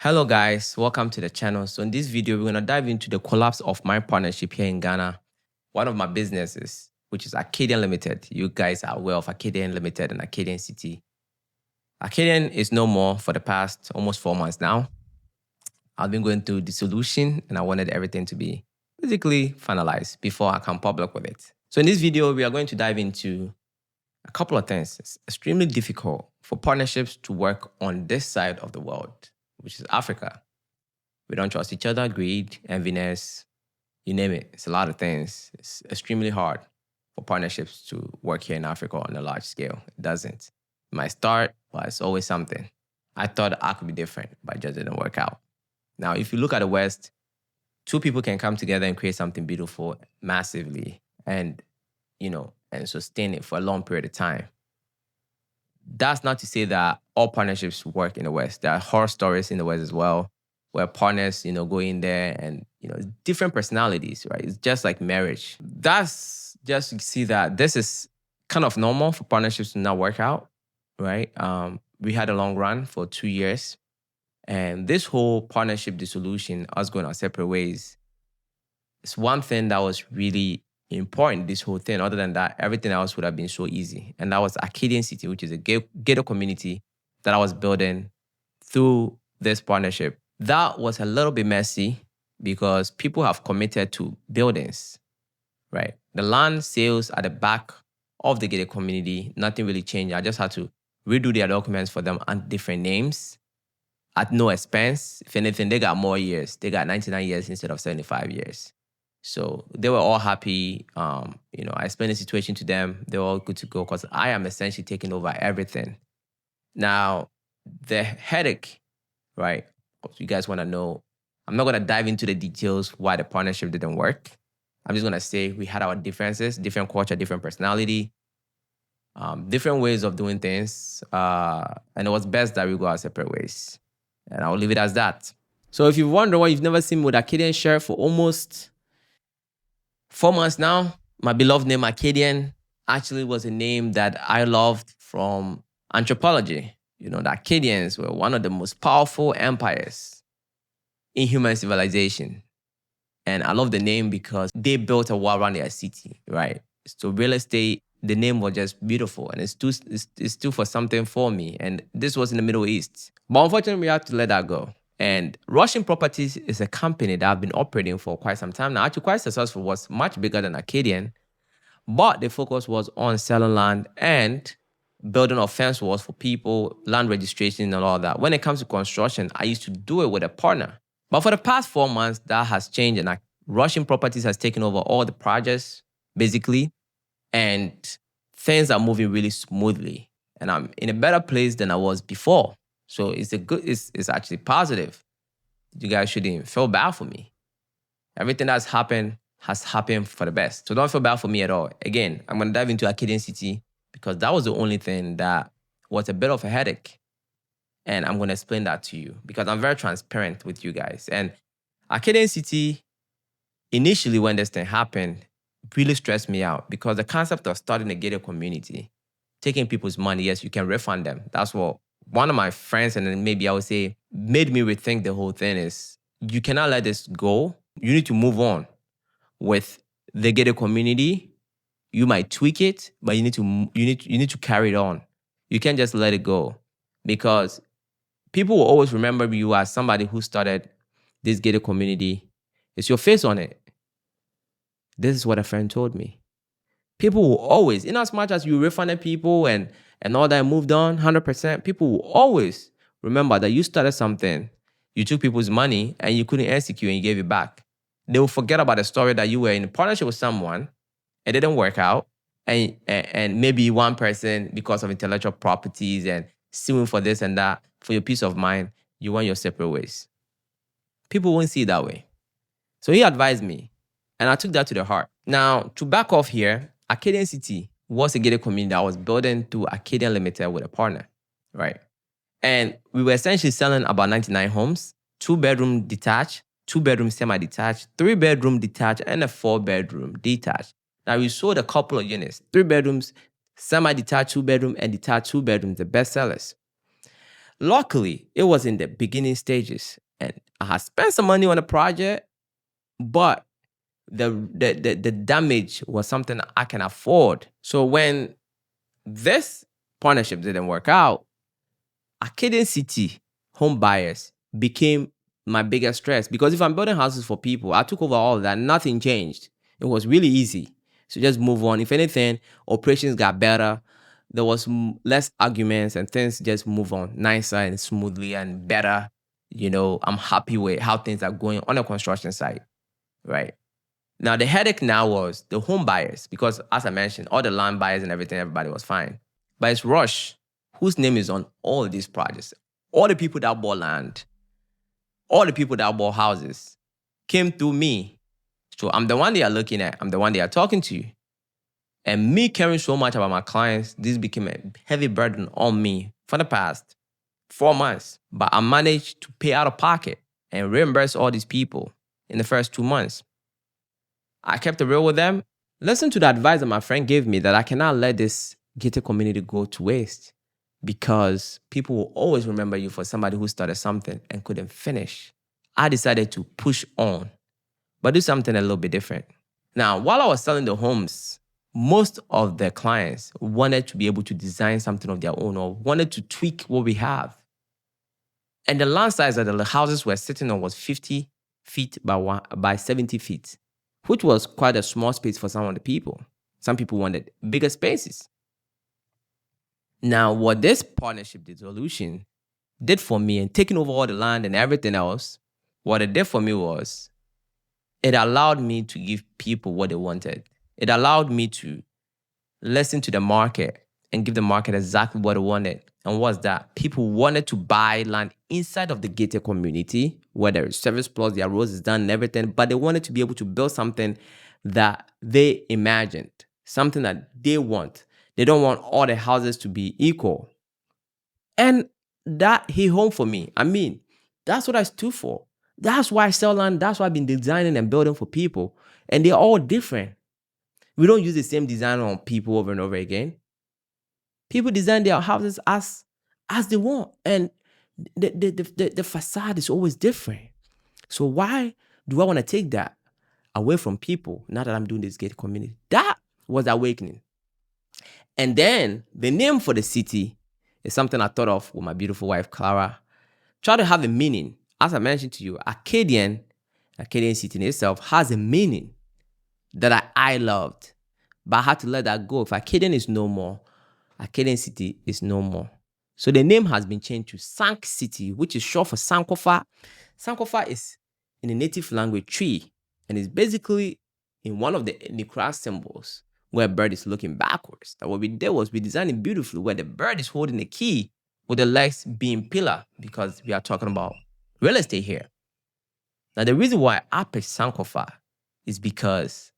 Hello guys, welcome to the channel. So in this video, we're going to dive into the collapse of my partnership here in Ghana. One of my businesses, which is Arcadian Limited. You guys are aware of Arcadian Limited and Arcadian City. Arcadian is no more for the past almost 4 months now. I've been going through dissolution and I wanted everything to be basically finalized before I come public with it. So in this video, we are going to dive into a couple of things. It's extremely difficult for partnerships to work on this side of the world, which is Africa. We don't trust each other, greed, enviness, you name it. It's a lot of things. It's extremely hard for partnerships to work here in Africa on a large scale. It doesn't. It might start, but it's always something. I thought I could be different, but it just didn't work out. Now, if you look at the West, two people can come together and create something beautiful massively and, and sustain it for a long period of time. That's not to say that all partnerships work in the West. There are horror stories in the West as well, where partners, go in there and, different personalities, right? It's just like marriage. That's just to see that this is kind of normal for partnerships to not work out, right? We had a long run for 2 years. And this whole partnership dissolution, us going our separate ways, is one thing that was really important, this whole thing. Other than that, everything else would have been so easy. And that was Arcadian City, which is a ghetto community that I was building through this partnership. That was a little bit messy because people have committed to buildings, right? The land sales at the back of the gated community, nothing really changed. I just had to redo their documents for them under different names at no expense. If anything, they got more years. They got 99 years instead of 75 years. So they were all happy. I explained the situation to them. They were all good to go because I am essentially taking over everything. Now, the headache, right? If you guys want to know, I'm not going to dive into the details why the partnership didn't work. I'm just going to say we had our differences, different culture, different personality, different ways of doing things. And it was best that we go our separate ways. And I'll leave it as that. So if you wonder why you've never seen me with Arcadian shirt for almost 4 months now, my beloved name Arcadian actually was a name that I loved from anthropology. The Arcadians were one of the most powerful empires in human civilization. And I love the name because they built a wall around their city, right? So real estate, the name was just beautiful and it's too for something for me. And this was in the Middle East. But unfortunately, we had to let that go. And Russian Properties is a company that I've been operating for quite some time now. Actually, quite successful, was much bigger than Arcadian. But the focus was on selling land and building of fence walls for people, land registration and all that. When it comes to construction, I used to do it with a partner. But for the past 4 months, that has changed. And Russian Properties has taken over all the projects, basically. And things are moving really smoothly. And I'm in a better place than I was before. So it's actually positive. You guys shouldn't feel bad for me. Everything that's happened has happened for the best. So don't feel bad for me at all. Again, I'm going to dive into Arcadian City because that was the only thing that was a bit of a headache. And I'm going to explain that to you because I'm very transparent with you guys. And Arcadian City, initially when this thing happened, really stressed me out because the concept of starting a gated community, taking people's money, yes, you can refund them. That's what one of my friends, and then maybe I would say, made me rethink the whole thing is you cannot let this go. You need to move on with the gated community. You might tweak it, but you need to carry it on. You can't just let it go because people will always remember you as somebody who started this gated community. It's your face on it. This is what a friend told me. People will always, in as much as you refunded people and all that moved on 100%, people will always remember that you started something, you took people's money and you couldn't execute and you gave it back. They will forget about the story that you were in a partnership with someone, it didn't work out, and maybe one person, because of intellectual properties and suing for this and that, for your peace of mind, you went your separate ways. People won't see it that way. So he advised me, and I took that to the heart. Now, to back off here, Arcadian City was a gated community that I was building through Arcadian Limited with a partner, right? And we were essentially selling about 99 homes, 2-bedroom detached, 2-bedroom semi-detached, 3-bedroom detached, and a 4-bedroom detached. Now, we sold a couple of units, 3 bedrooms, semi-detached 2-bedroom, and detached 2-bedroom, the best sellers. Luckily, it was in the beginning stages, and I had spent some money on the project, but the damage was something I can afford. So when this partnership didn't work out, Arcadian City home buyers became my biggest stress, because if I'm building houses for people, I took over all of that. Nothing changed. It was really easy. So just move on. If anything, operations got better. There was less arguments and things just move on nicer and smoothly and better. I'm happy with how things are going on the construction site, right? Now, the headache now was the home buyers, because as I mentioned, all the land buyers and everything, everybody was fine. But it's Rush, whose name is on all these projects. All the people that bought land, all the people that bought houses came through me. So I'm the one they are looking at. I'm the one they are talking to. And me caring so much about my clients, this became a heavy burden on me for the past 4 months. But I managed to pay out of pocket and reimburse all these people in the first 2 months. I kept it real with them. Listen to the advice that my friend gave me, that I cannot let this gated community go to waste, because people will always remember you for somebody who started something and couldn't finish. I decided to push on, but do something a little bit different. Now, while I was selling the homes, most of the clients wanted to be able to design something of their own, or wanted to tweak what we have. And the land size that the houses were sitting on was 50 feet by 70 feet, which was quite a small space for some of the people. Some people wanted bigger spaces. Now, what this partnership dissolution did for me, and taking over all the land and everything else, what it did for me was, it allowed me to give people what they wanted. It allowed me to listen to the market and give the market exactly what they wanted. And what's that? People wanted to buy land inside of the gated community, where there is service plus, their roads is done and everything, but they wanted to be able to build something that they imagined, something that they want. They don't want all the houses to be equal. And that hit home for me. I mean, that's what I stood for. That's why I sell land. That's why I've been designing and building for people. And they're all different. We don't use the same design on people over and over again. People design their houses as they want. And the facade is always different. So why do I want to take that away from people now that I'm doing this gated community? That was awakening. And then the name for the city is something I thought of with my beautiful wife, Clara. Try to have a meaning. As I mentioned to you, Arcadian City in itself has a meaning that I loved. But I had to let that go. If Arcadian is no more, Arcadian City is no more. So the name has been changed to Sank City, which is short for Sankofa. Sankofa is in the native language tree, and it's basically in one of the Nikra symbols where a bird is looking backwards. That what we did was we designed it beautifully, where the bird is holding the key with the legs being pillar, because we are talking about real estate here. Now, the reason why I picked Sankofa is because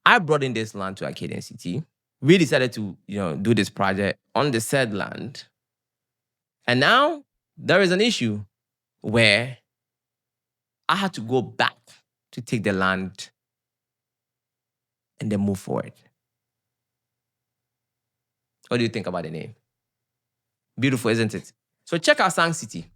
I brought in this land to Arcadian City. We decided to, do this project on the said land. And now there is an issue where I had to go back to take the land and then move forward. What do you think about the name? Beautiful, isn't it? So check out Sank City.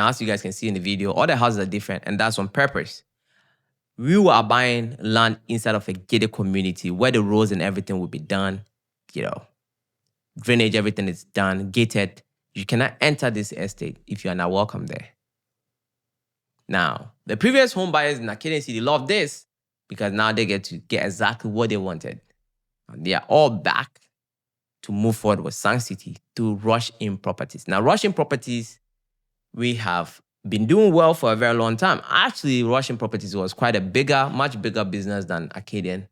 Now, as you guys can see in the video, all the houses are different, and that's on purpose. We were buying land inside of a gated community where the roads and everything will be done, drainage, everything is done, gated. You cannot enter this estate if you are not welcome there. Now, the previous home buyers in Acadian City love this because now they get to get exactly what they wanted. And they are all back to move forward with Sank City to rush in properties. Now, rushing properties, we have been doing well for a very long time. Actually, rushing properties was quite a much bigger business than Acadian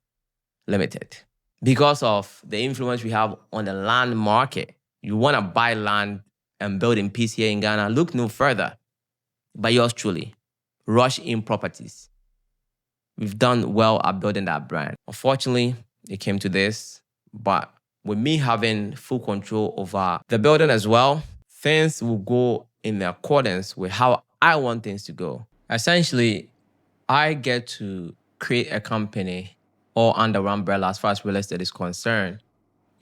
Limited because of the influence we have on the land market. You want to buy land and build in peace here in Ghana, look no further. By yours truly, Rush in Properties. We've done well at building that brand. Unfortunately, it came to this, but with me having full control over the building as well, things will go in accordance with how I want things to go. Essentially, I get to create a company all under one umbrella as far as real estate is concerned.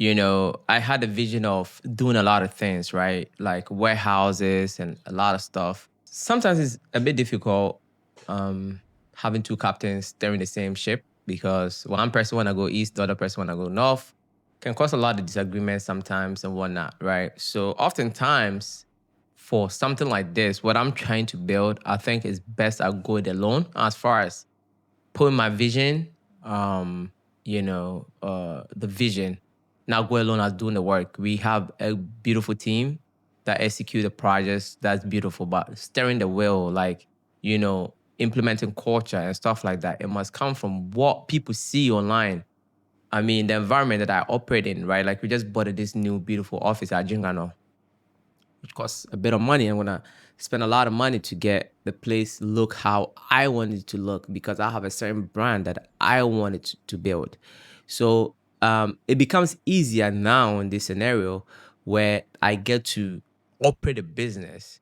I had a vision of doing a lot of things, right? Like warehouses and a lot of stuff. Sometimes it's a bit difficult having two captains steering the same ship because one person want to go east, the other person want to go north. Can cause a lot of disagreements sometimes and whatnot, right? So oftentimes for something like this, what I'm trying to build, I think is best I go it alone as far as putting my vision, the vision, not go alone as doing the work. We have a beautiful team that execute the projects. That's beautiful, but steering the wheel, implementing culture and stuff like that, it must come from what people see online. I mean, the environment that I operate in, right? Like we just bought this new beautiful office at Jingano, which costs a bit of money. I'm going to spend a lot of money to get the place look how I want it to look because I have a certain brand that I want it to build. So it becomes easier now in this scenario where I get to operate a business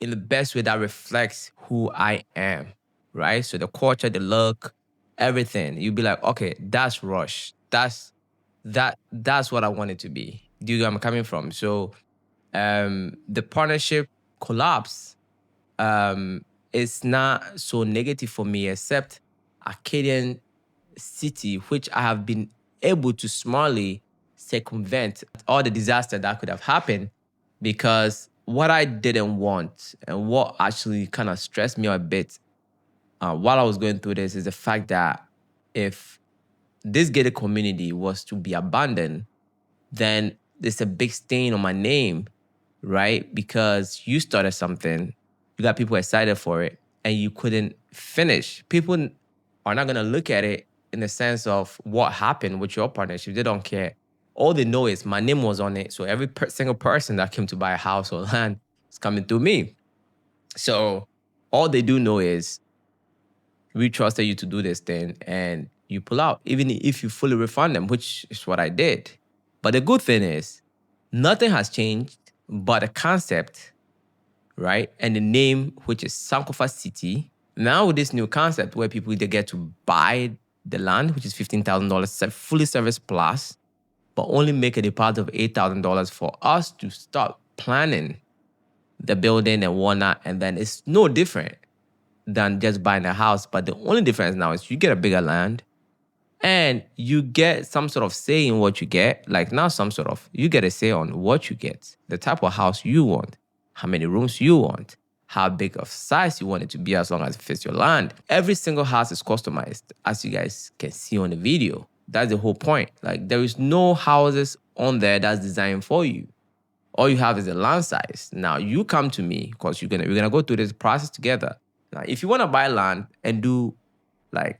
in the best way that reflects who I am, right? So the culture, the look, everything. You'd be like, okay, that's Rush. That's what I want it to be. Do you get where I'm coming from? So the partnership collapse is not so negative for me, except Acadian City, which I have been able to smartly circumvent all the disaster that could have happened, because what I didn't want and what actually kind of stressed me a bit while I was going through this is the fact that if this gated community was to be abandoned, then there's a big stain on my name, right? Because you started something, you got people excited for it, and you couldn't finish. People are not going to look at it in the sense of what happened with your partnership. They don't care. All they know is my name was on it. So every single person that came to buy a house or land is coming through me. So all they do know is we trusted you to do this thing and you pull out, even if you fully refund them, which is what I did. But the good thing is nothing has changed but the concept, right? And the name, which is Sankofa City. Now with this new concept where people they get to buy the land, which is $15,000, fully serviced plus, but only make a deposit of $8,000 for us to start planning the building and whatnot. And then it's no different than just buying a house. But the only difference now is you get a bigger land and you get some sort of say in what you get. Like not some sort of, you get a say on what you get, the type of house you want, how many rooms you want, how big of size you want it to be as long as it fits your land. Every single house is customized, as you guys can see on the video. That's the whole point. Like there is no houses on there that's designed for you. All you have is the land size. Now you come to me because we're gonna go through this process together. Now, if you want to buy land and do a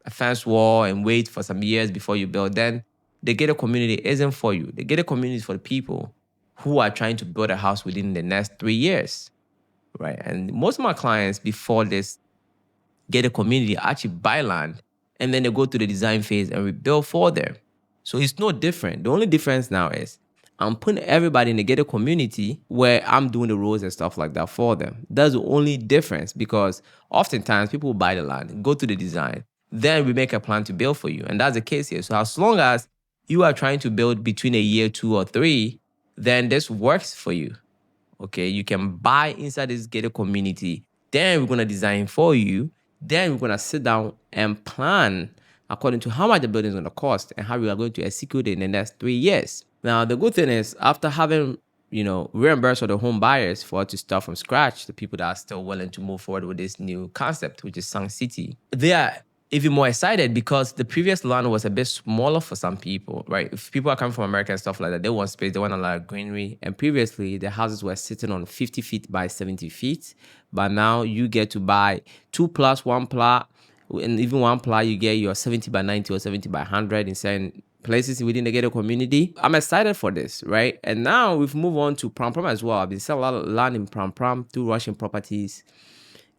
fence wall and wait for some years before you build, then the gated community isn't for you. The gated community is for the people who are trying to build a house within the next 3 years, right? And most of my clients before this gated community actually buy land and then they go through the design phase and we build for them. So it's no different. The only difference now is I'm putting everybody in the gated community where I'm doing the roads and stuff like that for them. That's the only difference, because oftentimes people buy the land, go through the design, then we make a plan to build for you. And that's the case here. So as long as you are trying to build between a year, 2 or 3, then this works for you. Okay, you can buy inside this gated community. Then we're gonna design for you. Then we're gonna sit down and plan according to how much the building is gonna cost and how we are going to execute it in the next 3 years. Now, the good thing is, after having reimbursed all the home buyers for us to start from scratch, the people that are still willing to move forward with this new concept, which is Sank City, they are even more excited because the previous land was a bit smaller for some people, right? If people are coming from America and stuff like that, they want space, they want a lot of greenery. And previously, the houses were sitting on 50 feet by 70 feet. But now you get to buy 2 plots, 1 plot, and even 1 plot, you get your 70 by 90 or 70 by 100 in certain places within the gated community. I'm excited for this, right? And now we've moved on to Pram Pram as well. I've been selling a lot of land in Pram Pram through Russian properties.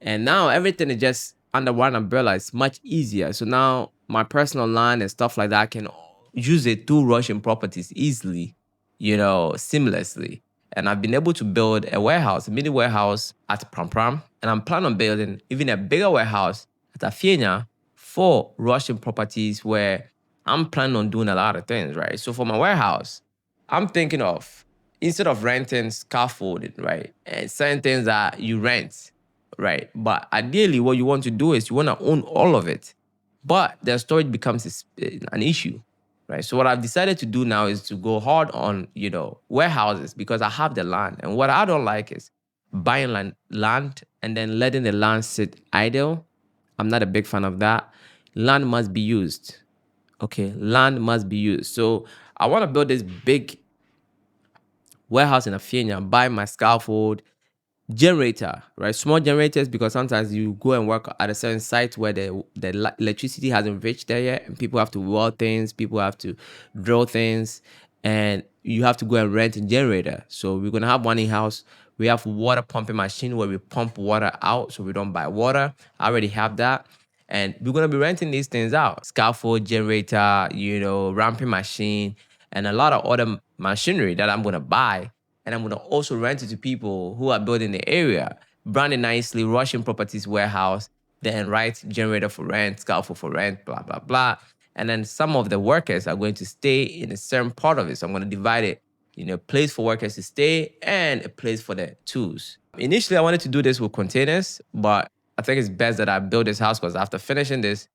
And now everything is just under one umbrella. It's much easier. So now my personal land and stuff like that, I can use it through Russian properties easily, seamlessly. And I've been able to build a warehouse, a mini warehouse at Pram Pram. And I'm planning on building even a bigger warehouse at Afiena for Russian properties where I'm planning on doing a lot of things, right? So for my warehouse, I'm thinking of, instead of renting scaffolding, right? And certain things that you rent, right? But ideally, what you want to do is you want to own all of it. But the storage becomes an issue, right? So what I've decided to do now is to go hard on, warehouses because I have the land. And what I don't like is buying land and then letting the land sit idle. I'm not a big fan of that. Land must be used. Okay, land must be used. So I want to build this big warehouse in Afiena, buy my scaffold, generator, right? Small generators, because sometimes you go and work at a certain site where the electricity hasn't reached there yet, and people have to weld things, people have to drill things, and you have to go and rent a generator. So we're gonna have one in house. We have water pumping machine where we pump water out, so we don't buy water. I already have that. And we're gonna be renting these things out: scaffold, generator, ramping machine, and a lot of other machinery that I'm gonna buy. And I'm gonna also rent it to people who are building the area, brand it nicely, Russian properties warehouse, then write generator for rent, scaffold for rent, blah, blah, blah. And then some of the workers are going to stay in a certain part of it. So I'm gonna divide it, place for workers to stay and a place for the tools. Initially, I wanted to do this with containers, but I think it's best that I build this house because after finishing this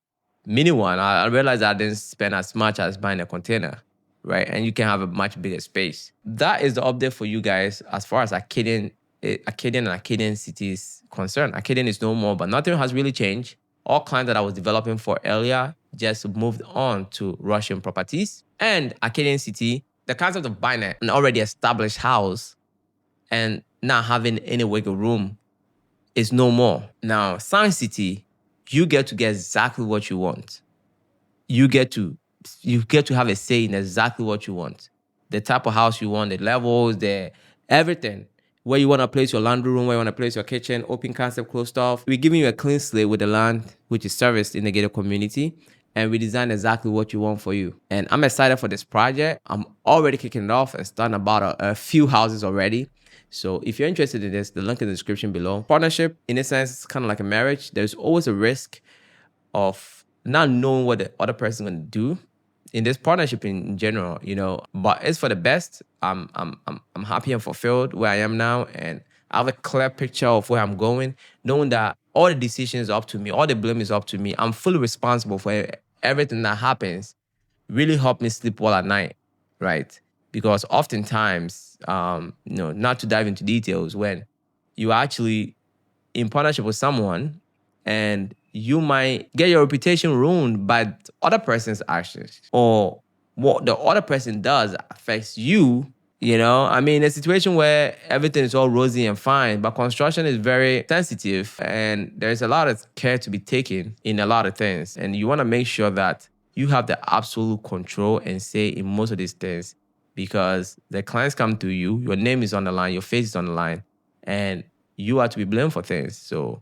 mini one, I realized I didn't spend as much as buying a container, right? And you can have a much bigger space. That is the update for you guys as far as Acadian and Acadian City is concerned. Acadian is no more, but nothing has really changed. All clients that I was developing for earlier just moved on to Russian properties. And Acadian City, the concept of buying an already established house and not having any wiggle room is no more. Now, Sank City, you get to get exactly what you want. You get to have a say in exactly what you want. The type of house you want, the levels, the everything. Where you want to place your laundry room, where you want to place your kitchen, open concept, closed off. We're giving you a clean slate with the land, which is serviced in the gated community. And we design exactly what you want for you. And I'm excited for this project. I'm already kicking it off and starting about a few houses already. So if you're interested in this, the link in the description below. Partnership, in a sense, it's kind of like a marriage. There's always a risk of not knowing what the other person is going to do in this partnership in general, but it's for the best. I'm happy and fulfilled where I am now, and I have a clear picture of where I'm going, knowing that all the decisions are up to me, all the blame is up to me. I'm fully responsible for everything that happens. Really help me sleep well at night, right? Because oftentimes, not to dive into details, when you are actually in partnership with someone and you might get your reputation ruined by the other person's actions, or what the other person does affects you. I mean, a situation where everything is all rosy and fine, but construction is very sensitive and there's a lot of care to be taken in a lot of things. And you want to make sure that you have the absolute control and say in most of these things, because the clients come to you, your name is on the line, your face is on the line, and you are to be blamed for things. So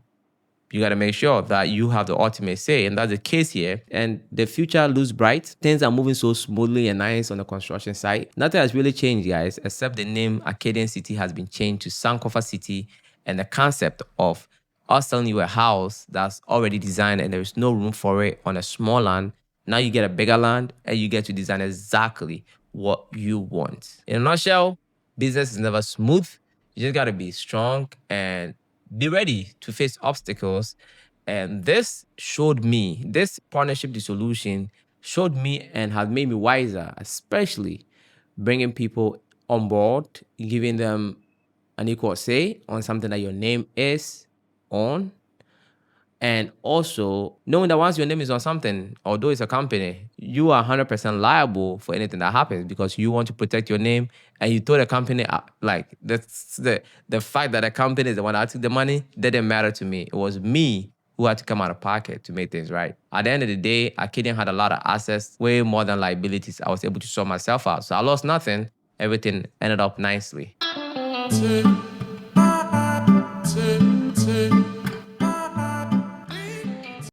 you got to make sure that you have the ultimate say. And that's the case here. And the future looks bright. Things are moving so smoothly and nice on the construction site. Nothing has really changed, guys, except the name Acadian City has been changed to Sankofa City. And the concept of us selling you a house that's already designed and there's no room for it on a small land. Now you get a bigger land and you get to design exactly what you want. In a nutshell, business is never smooth. You just got to be strong and be ready to face obstacles. And this partnership dissolution showed me and has made me wiser, especially bringing people on board, giving them an equal say on something that your name is on. And also knowing that once your name is on something, although it's a company, you are 100% liable for anything that happens because you want to protect your name and you told the company, like the fact that the company is the one that took the money didn't matter to me. It was me who had to come out of pocket to make things right. At the end of the day, Arcadian had a lot of assets, way more than liabilities. I was able to sort myself out. So I lost nothing. Everything ended up nicely.